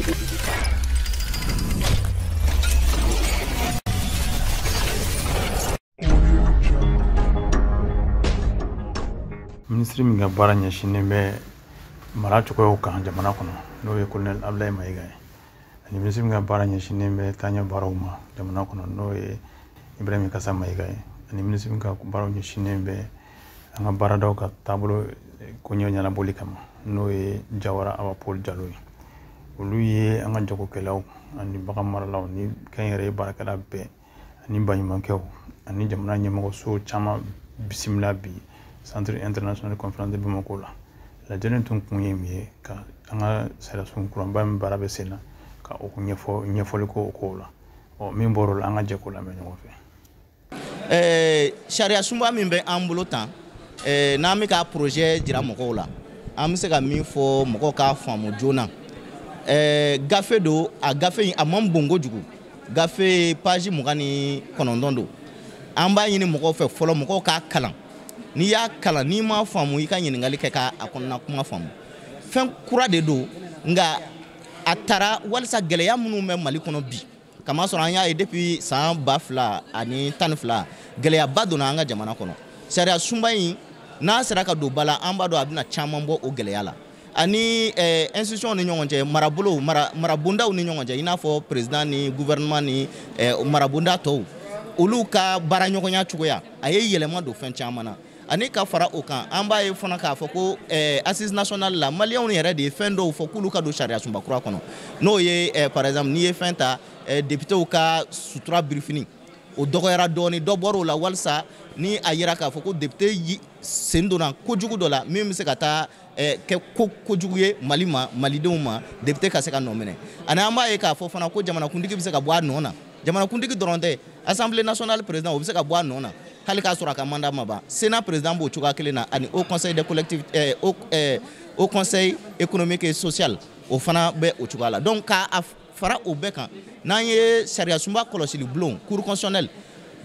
Ministre min ka baara ɲɛsinnen bɛ mara cogoyaw kan jamana kɔnɔ n'o ye Colonel Ablaye Mayiga ye ani ministre min ka baara ɲɛsinnen bɛ taaɲɛ baaraw ma jamana kɔnɔ n'o ye Ibrahim Kassa Mayiga ye ani ministre min ka baaraw ɲɛsinnen bɛ an ka baaradaw ka taabolo koɲɛ ɲɛnabɔli kama n'o ye Jawara Awa Paul Jalo ye olu ye an ka jagokɛlaw ani bagan maralaw ni kɛnyɛrɛye baarakɛla bɛɛ ani baɲumankɛw ani jamana ɲɛmɔgɔso caman bisimila bi Centre International de Conférence de Bamako la lajɛlen tun kun ye min ye ka an ka sariyasun kuranba min baara bɛ sen na ka o ɲɛfɔli ko o kow la min bɔr'o la an ka jɛ k'o lamɛn ɲɔgɔn fɛ. Sariyasunba min bɛ an bolo tan n'an bɛ ka projet jira mɔgɔw la an bɛ se ka min fɔ mɔgɔw k'a faamu joona gafe don a gafe in a man bon kojugu gafe page 29 don an b'a ɲini mɔgɔw fɛ fɔlɔ mɔgɔw k'a kalan n'i y'a kalan n'i ma faamu i ka ɲininkali kɛ k'a kɔnɔna kuma faamu fɛn kura de don nka a taara walisa gɛlɛya minnu bɛ Mali kɔnɔ bi kamasɔrɔ an y'a ye depuis san 2012 gɛlɛyaba donna an ka jamana kɔnɔ sariya sunba in n'a sera ka don ba la an b'a dɔn a bɛna caman bɔ o gɛlɛya la ani institution ni ɲɔgɔn cɛ marabondaw ni ɲɔgɔn cɛ i n'a fɔ président ni gouvernement ni marabonda tɔw olu ka baara ɲɔgɔnya cogoya a ye yɛlɛma don fɛn caman na ani ka fara o kan an b'a ye fana k'a fɔ ko assise nationale la maliyɛnw yɛrɛ de ye fɛn dɔw fɔ k'olu ka don sariya sunba kura kɔnɔ n'o ye par exemple n'i ye fɛn ta députéw ka sutura birifini o dɔgɔyara dɔɔni dɔ bɔr'o la walisa ni a yera k'a fɔ ko député sen donna kojugu dɔ la min bɛ se ka taa kɛ kojugu ye Mali ma malidenw ma député ka se ka nɔ minɛ ani an b'a ye k'a fɔ fana ko jamanakuntigi bɛ se ka bɔ a nɔ na jamanakuntigi dɔrɔn tɛ assemblée nationale président o bɛ se ka bɔ a nɔ na hali k'a sɔrɔ a ka mandat ma ban Sénat président b'o cogoya kelen na ani au conseil des collectivités au conseil économique et social o fana bɛ o cogoya la donc k'a fara o bɛɛ kan n'an ye sariya sunba kɔlɔsili bulon cour constitutionnelle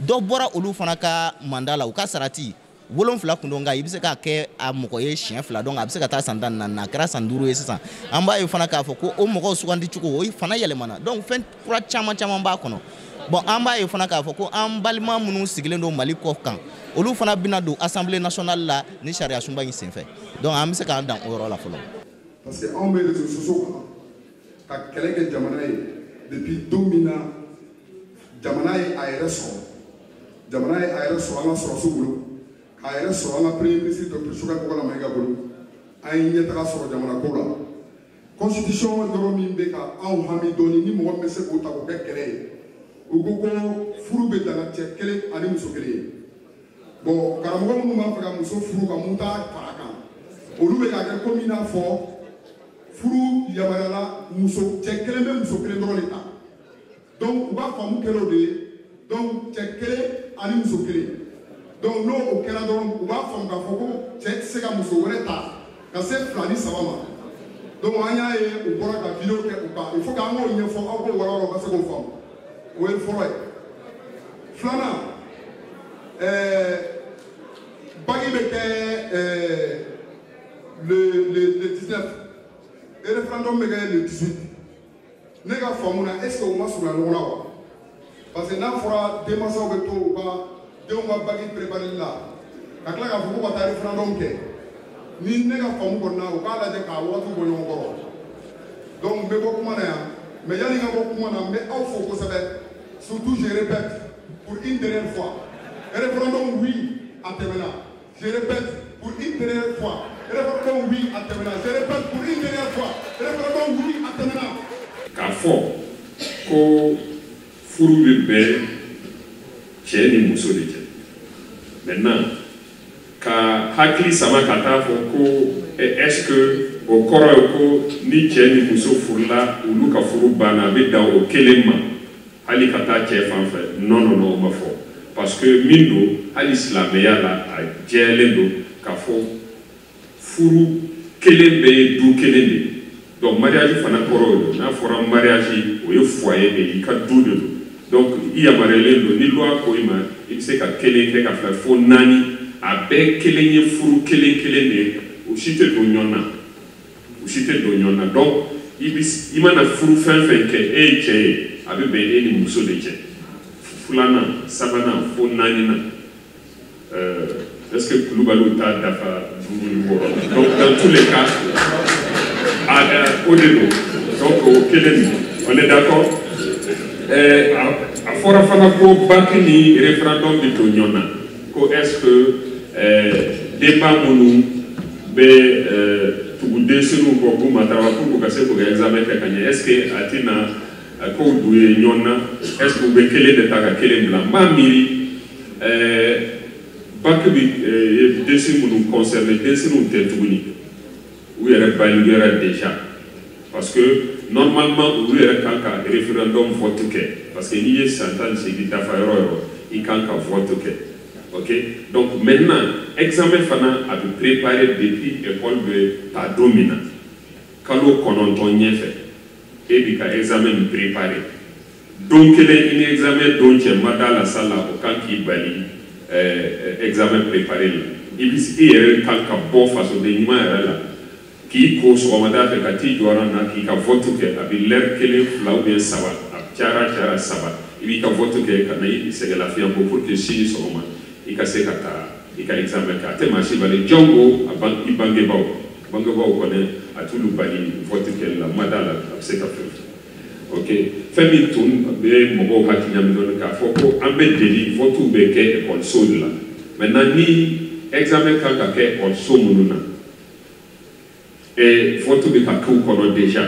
dɔ bɔra olu fana ka mandat la u ka sarati 7 kun don nka i bɛ se k'a kɛ a mɔgɔ ye siɲɛ 2 donc a bɛ se ka taa san 14 a kɛra san 5 ye sisan an b'a ye fana k'a fɔ ko o mɔgɔw sugandi cogo o fana yɛlɛmana donc fɛn kura caman b'a kɔnɔ bon an b'a ye fana k'a fɔ ko an balima minnu sigilen don Mali kɔ kan olu fana bɛna don assemblée nationale la ni sariya sunba in senfɛ donc an bɛ se k'an dan o yɔrɔ la fɔlɔ. parce que anw bɛ réseaux sociaux kan ka kɛlɛ kɛ jamana ye depuis don min na jamana ye a yɛrɛ sɔrɔ an ka sɔrɔsiw bolo k'a yɛrɛ sɔrɔ an ka premier ministre Dr Sogɛl Mayiga bolo an ye ɲɛtaga sɔrɔ jamana ko la constitution yɔrɔ min bɛ ka anw hami dɔɔni ni mɔgɔ min bɛ se k'o ta k'o kɛ kɛlɛ ye u ko ko furu bɛ dan cɛ kelen ani muso kelen ye bon karamɔgɔ minnu b'a fɛ ka muso furu ka mun t'a fara kan olu bɛ ka kɛ komi i n'a fɔ furu yamaruyala cɛ kelen bɛ muso kelen dɔrɔn de ta donc u ka faamu kɛra o de ye donc cɛ kelen ani muso kelen donc n'o o kɛra dɔrɔn u b'a faamu k'a fɔ ko cɛ tɛ se ka muso wɛrɛ ta ka se 2 ni 3 ma donc an y'a ye u bɔra ka vidéo kɛ u kan il faut k'an k'o ɲɛfɔ aw k'o walawala ka se k'o faamu o ye fɔlɔ ye filanan bagi bɛ kɛ le 19 et référendum bɛ kɛ le 18 ne ka faamu na est ce que o ma surunya ɲɔgɔn na wa parce que n'a fɔra denmansaw bɛ to u ka denw ka bagi prépareli la ka tila k'a fɔ ko ka taa référendum kɛ ni ne ka faamu kɔni na u k'a lajɛ k'a waati bɔ ɲɔgɔn kɔrɔ donc n bɛ bɔ kuma na yan mais yanni n ka bɔ kuma na n bɛ aw fo kosɛbɛ surtout je répète pour une dernière fois référendum oui a tɛmɛna je répète pour une dernière fois référendum oui a tɛmɛna je répète pour une dernière fois référendum oui a tɛmɛna. K'a fɔ ko furu bɛ bɛn cɛ ni muso de cɛ maintenant ka hakili sama ka taa fɔ ko est-ce que o kɔrɔ ye ko ni cɛ ni muso furula olu ka furu banna a bɛ dan o kelen ma hali ka taa cɛ fan fɛ non o ma fɔ parce que min don hali silamɛya la a jɛlen don k'a fɔ furu kelen bɛɛ ye du kelen de donc mariage fana kɔrɔ ye don n'a fɔra mariage o ye foyer de i ka du de don donc i yamaruyalen don ni loi ko i ma i bɛ se ka kelen kɛ ka fila fo 4 a bɛɛ kelen ye furu kelen de ye o si tɛ don ɲɔgɔn na donc i mana furu fɛn fɛn kɛ e ye cɛ ye a bɛ bɛn e ni muso de cɛ filanan sabanan fo naaninan est-ce que Kulubaliw t'a dafa 5 ni 6 donc dans tous les cas o de don donc o kelen on est d'accord a fɔra fana ko baki ni référendum de don ɲɔgɔn na ko est-ce que débat minnu bɛ tugu denmisɛnninw kɔ k'u matarafa pour ka se k'u ka examen kɛ ka ɲɛ est-ce que a tɛna kow don ye ɲɔgɔn na est-ce que u bɛ kelen de ta ka kelen bila n b'a miiri bac bi denmisɛnnin minnu concerné denmisɛnninw tɛ tuguni u yɛrɛ baliyara déjà parce que normalement olu yɛrɛ kan ka référendum vote kɛ parce que n'i ye san 18 dafa yɔrɔ o yɔrɔ i kan ka vote kɛ ok donc maintenant examen fana a bɛ préparé depuis école bɛ ta don min na kalo 9 ɲɛfɛ e bi ka examen min préparé don kelen i ni examen don cɛ ma da la salle la o kan k'i bali examen préparé la i yɛrɛ kan ka bɔ fasoden ɲuman yɛrɛ la k'i ko sɔgɔmada fɛ ka t'i jɔyɔrɔ na k'i ka vote kɛ a bɛ l'heure 1 2 ou bien 3 a cayara 3 i b'i ka vote kɛ ka na i sɛgɛlafiɲɛ ko pour que sini sɔgɔma i ka se ka taa i ka examen kɛ a tɛ maa si bali jango i bangebaw kɔni a t'olu bali vote kɛli la ma da la a bɛ se ka fɛn ok fɛn min tun bɛ mɔgɔw hakili ɲami dɔɔni k'a fɔ ko an bɛ deli votew bɛ kɛ ekɔliso de la maintenant ni examen kan ka kɛ ekɔliso minnu na vote bɛ ka k'u kɔnɔ déjà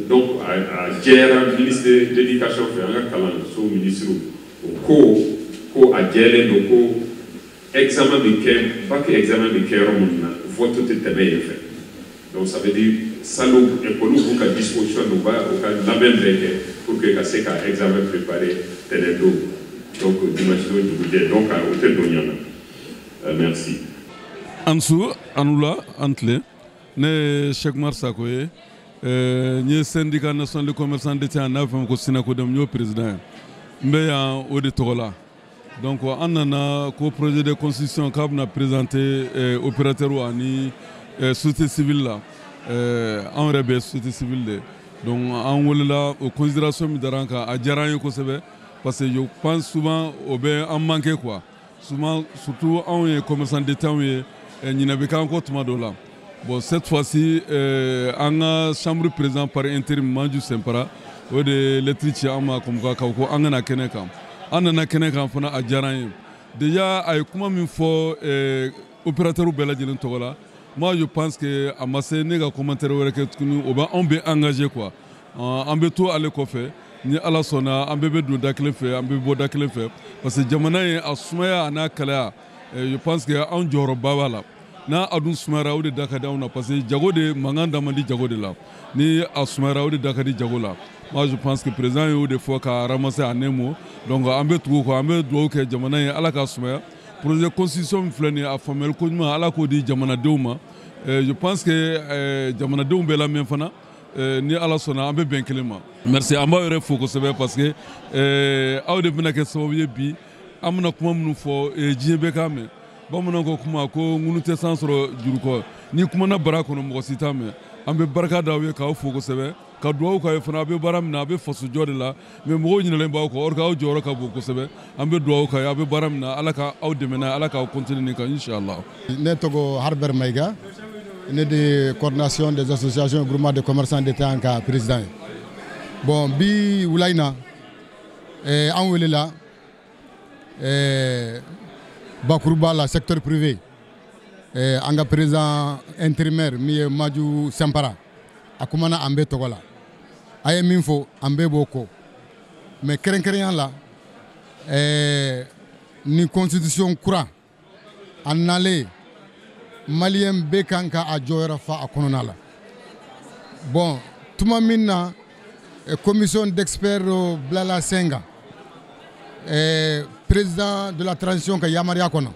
donc a jɛra ministre de l'éducation fɛ an ka kalanso ministre ko a jɛlen don ko examen bɛ kɛ bac examen bɛ kɛ yɔrɔ minnu na vote tɛ tɛmɛ yen fɛ donc ça veut dire salo école b'u ka disposition u ka labɛn bɛɛ kɛ pour que ka se ka examen préparer tɛnɛn don donc dimanche don dugujɛ donc o tɛ don ɲana merci. Ansu Anula Antle ne Cheikh Oumar Sako ye n syndicat national des commerçants d'État n'a fɛn ko Sinako dem n y'o président ye n bɛ yan o de tɔgɔ la donc an nana ko projet de constitution k'a bɛna présenter opérateur ani société civile la an yɛrɛ bɛ société civile de donc an welela o considération min dara an kan a diyara an ye kosɛbɛ parce que je pense souvent o bɛ an manqué quoi souvent surtout anw ye commerçant d'État ye ɲinɛ bɛ k'an kɔ tuma dɔw la bon cette fois-ci an ka chambre président par intérim Manju Sempara o de lettre ci an ma comme quoi ko an kana kɛnɛ kan an nana kɛnɛ kan fana a diyara an ye déjà a ye kuma min fɔ opérateur bɛɛ lajɛlen tɔgɔ la moi je pense que a ma se ne ka commentaire wɛrɛ kɛ tuguni o bɛ anw bɛ engagé quoi an bɛ to ale kɔfɛ ni ala sɔnna an bɛɛ bɛ don da kelen fɛ an bɛ bɔ da kelen fɛ parce que jamana ye a sumaya a n'a kalaya je pense que anw jɔyɔrɔba b'a la n'a a dun sumayara o de da ka di anw na parce que jago de mankan da man di jago de la ni a sumayara o de da ka di jago la moi je pense que président y'o de fɔ ka ramasser en un mot donc an bɛ tugu kɔ an bɛ dugawu kɛ jamana ye ala k'a sumaya projet constitution min filɛ nin ye a faamuyali ko ɲuman ala k'o di jamanadenw ma je pense que jamanadenw bɛ lamɛn fana ni ala sɔnna an bɛ bɛn kelen ma merci an b'aw yɛrɛ fo kosɛbɛ parce que aw de bɛna kɛ sababu ye bi an bɛna kuma minnu fɔ diɲɛ bɛɛ k'a mɛn bamananw ko kuma ko ŋunu tɛ san sɔrɔ juru kɔ ni kumana bara kɔnɔ mɔgɔ si t'a mɛn an bɛ barika da aw ye k'aw fo kosɛbɛ ka dugawu k'aw ye fana a bɛ baara min na a bɛ fasojɔ de la mais mɔgɔw ɲinɛlen b'aw kɔ or que aw jɔyɔrɔ ka bon kosɛbɛ an bɛ dugawu k'aw ye a bɛ baara min na ala ka aw dɛmɛ n'a ye ala k'aw continuer nin kan inchallah. ne tɔgɔ Harbert Maïga ne de coordination des associations groupement de commerçants d'État an ka président ye bon bi wula in na an welela bakuruba la secteur privé an ka président intérimaire min ye Maju Sempara a kumana an bɛɛ tɔgɔ la a ye min fɔ an bɛɛ b'o kɔ mais kɛrɛnkɛrɛnya la ni constitution kura a nalen maliyɛn bɛɛ kan ka a jɔyɔrɔ fa a kɔnɔna la bon tuma min na commission d'experts bilala sen kan président de la transition ka yamaruya kɔnɔ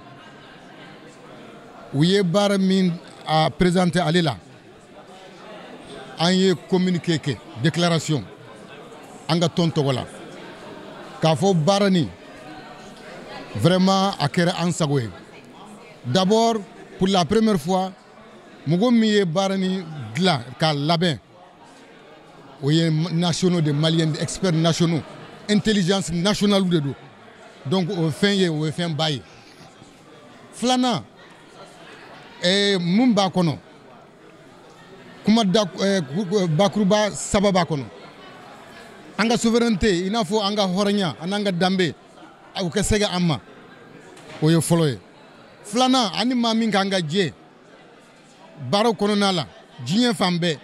u ye baara min a présenté ale la an ye communiqué kɛ déclaration an ka tɔn tɔgɔ la k'a fɔ baara nin vraiment a kɛra an sago ye d'abord pour la première fois mɔgɔ min ye baara nin dilan k'a labɛn nationaux de Maliens, des experts nationaux, intelligence nationale de do. Donc au fin bail. Flana mumba kono. Kuma bakruba sababa kono. Anga souveraineté, il faut anga horanya, ananga dambe, au kesega amma. Oyo foloye. Flana ani mami kanga je. Baro kono nala, jien fambe.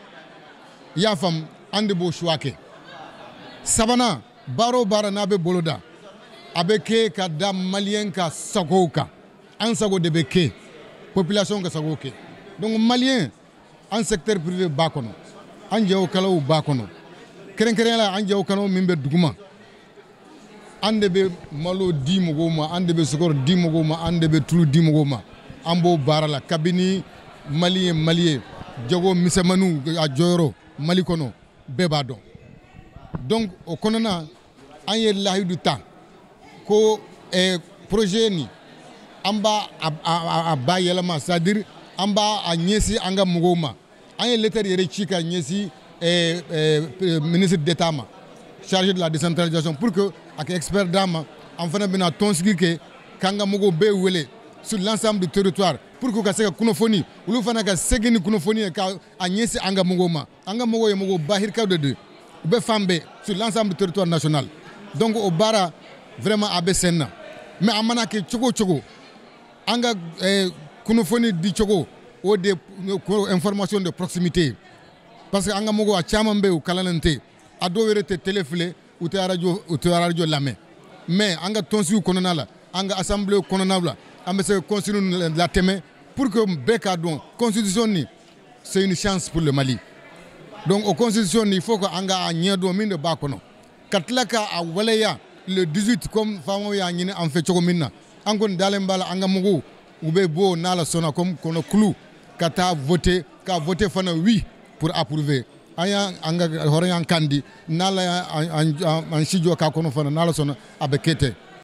Ya fam ande bo chouake. Sabana baro bara nabe boloda. Abeke ka da malien ka sagoka. An sago de beke. Population ka sagoke. Donc malien en secteur privé bakono. An jewo kala u bakono. Keren la an jewo kano mimbe duguma. Ande be malo di mogoma, ande be sokor di mogoma, ande be tulu di mogoma. Ambo barala kabini malien jago misemanu a joyro malikono bebado. Donc au konona anye lahi du temps ko projet ni amba a bayelama, c'est-à-dire amba a nyesi anga mogoma. Anye lettre yere chika nyesi ministre d'État chargé de la décentralisation pour que avec expert d'âme enfin bena tonsigi ke kanga mogo be wele sur l'ensemble du territoire pour que kaseka kunofoni ulu fana ka segini kunofoni ka anyesi anga mogo ye mogo bahir ka de be fambe sur l'ensemble du territoire national. Donc au bara vraiment abe senna mais amana ke chogo anga kunofoni di chogo o de information de proximité parce que anga mogo a chamambe ou kalanante a do werete téléfilé ou te radio lame mais anga tonsi konona la anga assemblée konona la amba se constitution la teme pour que beka don constitution ni c'est une chance pour le Mali. Donc au constitution il faut que anga a nyedo minde ba kono katlaka a waleya le 18 comme famo ya nyine en fait choko minna angon dalembala anga mogo ube bo nala sona comme kono clou kata voter fana oui pour approuver aya anga horeyan kandi nala an sijo ka kono fana nala sona abekete